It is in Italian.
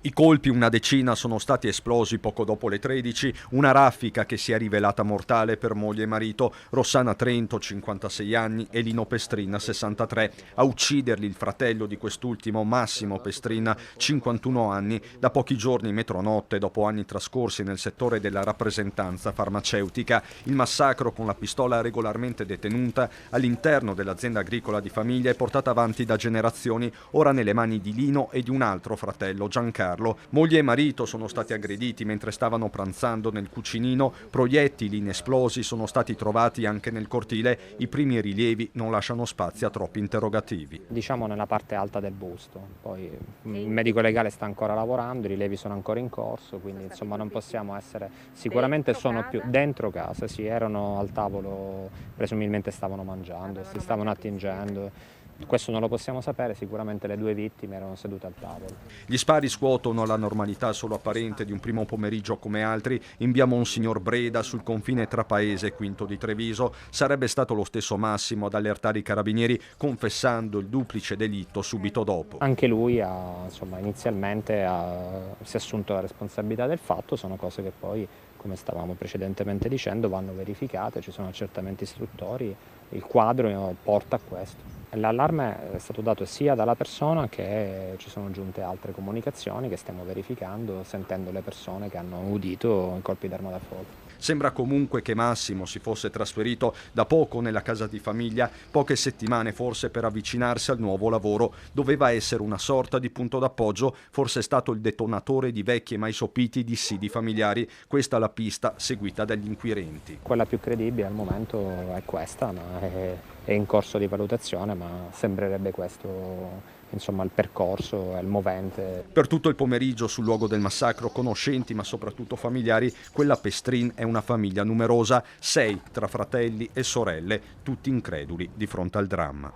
I colpi, una decina, sono stati esplosi poco dopo le 13, una raffica che si è rivelata mortale per moglie e marito, Rossana Trento, 56 anni, e Lino Pestrin, 63. A ucciderli il fratello di quest'ultimo, Massimo Pestrin, 51 anni, da pochi giorni metronotte, dopo anni trascorsi nel settore della rappresentanza farmaceutica. Il massacro, con la pistola regolarmente detenuta all'interno dell'azienda agricola di famiglia, è portata avanti da generazioni, ora nelle mani di Lino e di un altro fratello, Giancarlo. Moglie e marito sono stati aggrediti mentre stavano pranzando nel cucinino, proiettili inesplosi sono stati trovati anche nel cortile, i primi rilievi non lasciano spazio a troppi interrogativi. Diciamo nella parte alta del busto, poi il medico legale sta ancora lavorando, i rilievi sono ancora in corso, quindi insomma non possiamo essere, sicuramente sono più dentro casa, sì, erano al tavolo, presumibilmente stavano mangiando, si stavano attingendo. Questo non lo possiamo sapere, sicuramente le due vittime erano sedute al tavolo. Gli spari scuotono la normalità solo apparente di un primo pomeriggio come altri in via Monsignor Breda, sul confine tra Paese e Quinto di Treviso. Sarebbe stato lo stesso Massimo ad allertare i carabinieri, confessando il duplice delitto subito dopo. Anche lui inizialmente si è assunto la responsabilità del fatto, sono cose che poi, come stavamo precedentemente dicendo, vanno verificate, ci sono accertamenti istruttori, il quadro porta a questo. L'allarme è stato dato sia dalla persona che ci sono giunte altre comunicazioni che stiamo verificando, sentendo le persone che hanno udito i colpi d'arma da fuoco. Sembra comunque che Massimo si fosse trasferito da poco nella casa di famiglia, poche settimane forse per avvicinarsi al nuovo lavoro. Doveva essere una sorta di punto d'appoggio, forse è stato il detonatore di vecchi e mai sopiti dissidi familiari. Questa è la pista seguita dagli inquirenti. Quella più credibile al momento è questa, ma è in corso di valutazione, ma sembrerebbe questo insomma il percorso, è il movente. Per tutto il pomeriggio sul luogo del massacro, conoscenti ma soprattutto familiari, quella Pestrin è una famiglia numerosa, 6 tra fratelli e sorelle, tutti increduli di fronte al dramma.